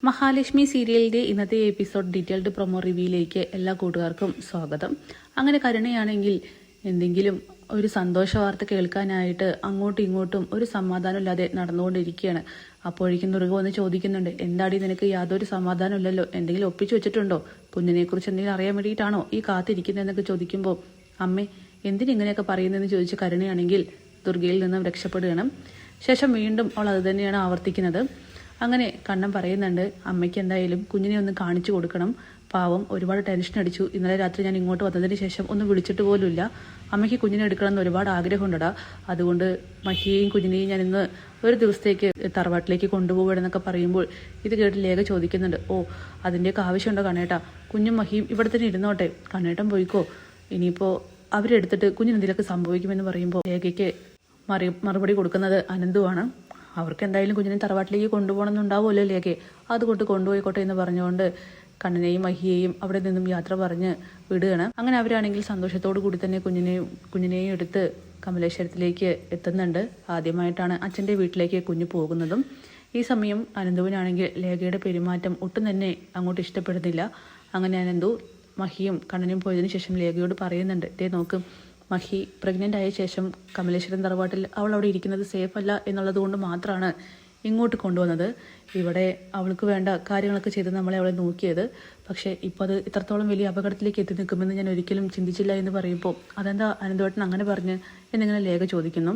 മഹാലക്ഷ്മി സീരിയലിന്റെ ഇന്നത്തെ episode detailed promo റിവ്യൂയിലേക്ക് എല്ലാ കൂട്ടുകാർക്കും സ്വാഗതം. അങ്ങനെ കരുണയാണെങ്കിൽ എന്തെങ്കിലും ഒരു സന്തോഷ വാർത്ത കേൾക്കാനായിട്ട് അങ്ങോട്ടും ഇങ്ങോട്ടും ഒരു സമാധാനമില്ലാതെ നടന്നുകൊണ്ടിരിക്കുകയാണ്. അപ്പോഴേക്കും ദുർഗ വന്ന് ചോദിക്കുന്നുണ്ട്, എന്താടി നിനക്ക് യാതൊരു സമാധാനമില്ലല്ലോ, എന്തെങ്കിലും ഒപ്പിച്ചു വെച്ചിട്ടുണ്ടോ, കുഞ്ഞിനെ കുറിച്ച് എന്തെങ്കിലും അറിയാൻ വേണ്ടിയിട്ടാണോ ഈ കാത്തിരിക്കുന്നതെന്നൊക്കെ ചോദിക്കുമ്പോൾ, അമ്മേ എന്തിനിങ്ങനെയൊക്കെ പറയുന്നതെന്ന് ചോദിച്ച കരുണയാണെങ്കിൽ ദുർഗയിൽ നിന്നും രക്ഷപ്പെടുകയാണ്. ശേഷം വീണ്ടും അവൾ അത് തന്നെയാണ് ആവർത്തിക്കുന്നത്. അങ്ങനെ കണ്ണൻ പറയുന്നുണ്ട്, അമ്മയ്ക്ക് എന്തായാലും കുഞ്ഞിനെ ഒന്ന് കാണിച്ചു കൊടുക്കണം, പാവം ഒരുപാട് ടെൻഷൻ അടിച്ചു, ഇന്നലെ രാത്രി ഞാൻ ഇങ്ങോട്ട് വന്നതിന് ശേഷം ഒന്ന് വിളിച്ചിട്ട് പോലുമില്ല, അമ്മയ്ക്ക് കുഞ്ഞിനെ എടുക്കണം എന്ന് ഒരുപാട് ആഗ്രഹമുണ്ടടാ, അതുകൊണ്ട് മഹിയെയും കുഞ്ഞിനെയും ഞാൻ ഇന്ന് ഒരു ദിവസത്തേക്ക് തറവാട്ടിലേക്ക് കൊണ്ടുപോകണമെന്നൊക്കെ പറയുമ്പോൾ ഇത് കേട്ട് ലേഖ ചോദിക്കുന്നുണ്ട്, ഓ അതിൻ്റെയൊക്കെ ആവശ്യമുണ്ടോ കണ്ണേട്ടാ, കുഞ്ഞും മഹിയും ഇവിടെ തന്നെ ഇരുന്നോട്ടെ, കണ്ണേട്ടൻ പോയിക്കോ, ഇനിയിപ്പോൾ അവരെടുത്തിട്ട് കുഞ്ഞിനെന്തെങ്കിലുമൊക്കെ സംഭവിക്കുമെന്ന് പറയുമ്പോൾ ലേഖയ്ക്ക് മറുപടി കൊടുക്കുന്നത് അനന്തുവാണ്. അവർക്ക് എന്തായാലും കുഞ്ഞിനെ തറവാട്ടിലേക്ക് കൊണ്ടുപോകണമെന്നുണ്ടാവുമല്ലോ ലേഖയെ, അതുകൊണ്ട് കൊണ്ടുപോയിക്കോട്ടെ എന്ന് പറഞ്ഞുകൊണ്ട് കണ്ണനെയും മഹിയെയും അവിടെ നിന്നും യാത്ര പറഞ്ഞ് വിടുകയാണ്. അങ്ങനെ അവരാണെങ്കിൽ സന്തോഷത്തോടു കൂടി തന്നെ കുഞ്ഞിനെയും എടുത്ത് കമലേശ്വരത്തിലേക്ക് എത്തുന്നുണ്ട്. ആദ്യമായിട്ടാണ് അച്ഛൻ്റെ വീട്ടിലേക്ക് കുഞ്ഞ് പോകുന്നതും. ഈ സമയം അനന്തുവിനാണെങ്കിൽ ലേഖയുടെ പെരുമാറ്റം ഒട്ടും തന്നെ അങ്ങോട്ട് ഇഷ്ടപ്പെടുന്നില്ല. അങ്ങനെ അനന്തു മഹിയും കണ്ണനും പോയതിനു ശേഷം ലേഖയോട് പറയുന്നുണ്ട്, ദേ നോക്ക്, മഹി പ്രഗ്നൻ്റ് ആയ ശേഷം കമലേശ്വരം തറവാട്ടിൽ അവൾ അവിടെ ഇരിക്കുന്നത് സേഫ് അല്ല എന്നുള്ളത് കൊണ്ട് മാത്രമാണ് ഇങ്ങോട്ട് കൊണ്ടുവന്നത്. ഇവിടെ അവൾക്ക് വേണ്ട കാര്യങ്ങളൊക്കെ ചെയ്ത് അവളെ നോക്കിയത്. പക്ഷേ ഇപ്പോൾ അത് ഇത്രത്തോളം വലിയ അപകടത്തിലേക്ക് എത്തി നിൽക്കുമെന്ന് ഞാൻ ഒരിക്കലും ചിന്തിച്ചില്ല എന്ന് പറയുമ്പോൾ, അതെന്താ അനന്തവേട്ടൻ അങ്ങനെ പറഞ്ഞ് എന്നിങ്ങനെ ലേഖ ചോദിക്കുന്നു.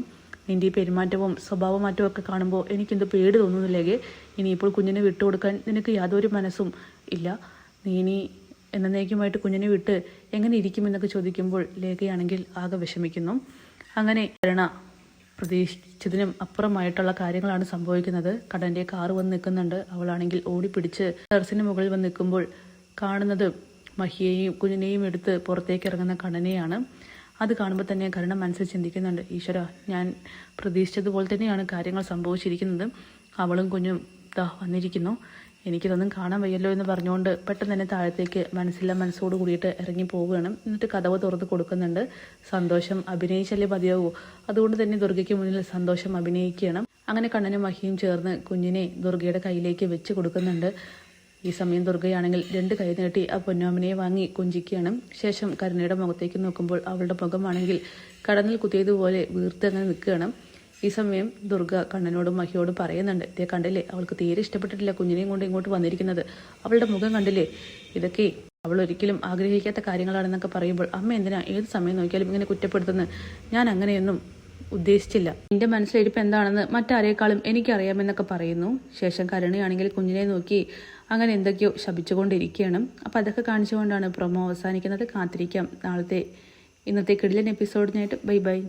നിൻ്റെ ഈ പെരുമാറ്റവും സ്വഭാവമാറ്റവും ഒക്കെ കാണുമ്പോൾ എനിക്കെന്തോ പേടി തോന്നുന്നു ലേഖയെ, ഇനിയിപ്പോൾ കുഞ്ഞിനെ വിട്ടുകൊടുക്കാൻ നിനക്ക് യാതൊരു മനസ്സും ഇല്ല, നീ ഇനി എന്നേക്കുമായിട്ട് കുഞ്ഞിനെ വിട്ട് എങ്ങനെ ഇരിക്കുമെന്നൊക്കെ ചോദിക്കുമ്പോൾ ലേഖയാണെങ്കിൽ ആകെ വിഷമിക്കുന്നു. അങ്ങനെ കരുണ പ്രതീക്ഷിച്ചതിനും അപ്പുറമായിട്ടുള്ള കാര്യങ്ങളാണ് സംഭവിക്കുന്നത്. കടൻ്റെ കാറ് വന്ന് നിൽക്കുന്നുണ്ട്. അവളാണെങ്കിൽ ഓടിപ്പിടിച്ച് ടെറസിന് മുകളിൽ വന്ന് നിൽക്കുമ്പോൾ കാണുന്നത് മഹിയെയും കുഞ്ഞിനെയും എടുത്ത് പുറത്തേക്ക് ഇറങ്ങുന്ന കണ്ണനെയാണ്. അത് കാണുമ്പോൾ തന്നെ കരുണ മനസ്സിൽ ചിന്തിക്കുന്നുണ്ട്, ഈശ്വര, ഞാൻ പ്രതീക്ഷിച്ചതുപോലെ തന്നെയാണ് കാര്യങ്ങൾ സംഭവിച്ചിരിക്കുന്നത്, അവളും കുഞ്ഞും വന്നിരിക്കുന്നു, എനിക്കിതൊന്നും കാണാൻ വയ്യല്ലോ എന്ന് പറഞ്ഞുകൊണ്ട് പെട്ടെന്ന് തന്നെ താഴത്തേക്ക് മനസ്സോട് കൂടിയിട്ട് ഇറങ്ങി പോവുകയാണ്. എന്നിട്ട് കതവ് തുറന്ന് കൊടുക്കുന്നുണ്ട്. സന്തോഷം അഭിനയിച്ചല്ലേ മതിയാവൂ, അതുകൊണ്ട് തന്നെ ദുർഗയ്ക്ക് മുന്നിൽ സന്തോഷം അഭിനയിക്കണം. അങ്ങനെ കണ്ണനും മഹിയും ചേർന്ന് കുഞ്ഞിനെ ദുർഗയുടെ കയ്യിലേക്ക് വെച്ച് കൊടുക്കുന്നുണ്ട്. ഈ സമയം ദുർഗയാണെങ്കിൽ 2 കൈ നീട്ടി ആ പൊന്നോമനയെ വാങ്ങി കൊഞ്ചിക്കുകയാണ്. ശേഷം കരുണയുടെ മുഖത്തേക്ക് നോക്കുമ്പോൾ അവളുടെ മുഖമാണെങ്കിൽ കടന്നിൽ കുത്തിയതുപോലെ വീർത്തങ്ങനെ നിൽക്കുകയാണ്. ഈ സമയം ദുർഗ കണ്ണനോടും മഹിയോടും പറയുന്നുണ്ട്, ഇതേ കണ്ടില്ലേ, അവൾക്ക് തീരെ ഇഷ്ടപ്പെട്ടിട്ടില്ല കുഞ്ഞിനെയും കൊണ്ട് ഇങ്ങോട്ട് വന്നിരിക്കുന്നത്, അവളുടെ മുഖം കണ്ടില്ലേ, ഇതൊക്കെ അവൾ ഒരിക്കലും ആഗ്രഹിക്കാത്ത കാര്യങ്ങളാണെന്നൊക്കെ പറയുമ്പോൾ, അമ്മ എന്തിനാ ഏത് സമയം നോക്കിയാലും ഇങ്ങനെ കുറ്റപ്പെടുത്തുന്നത്, ഞാൻ അങ്ങനെയൊന്നും ഉദ്ദേശിച്ചില്ല, എൻ്റെ മനസ്സിലിരിപ്പ് എന്താണെന്ന് മറ്റാരേക്കാളും എനിക്കറിയാമെന്നൊക്കെ പറയുന്നു. ശേഷം കരുണയാണെങ്കിൽ കുഞ്ഞിനെ നോക്കി അങ്ങനെ എന്തൊക്കെയോ ശപിച്ചുകൊണ്ടിരിക്കുകയാണ്. അപ്പോൾ അതൊക്കെ കാണിച്ചുകൊണ്ടാണ് പ്രൊമോ അവസാനിക്കുന്നത്. കാത്തിരിക്കാം ഇന്നത്തെ കിടിലൻ എപ്പിസോഡിനായിട്ട്. Bye bye.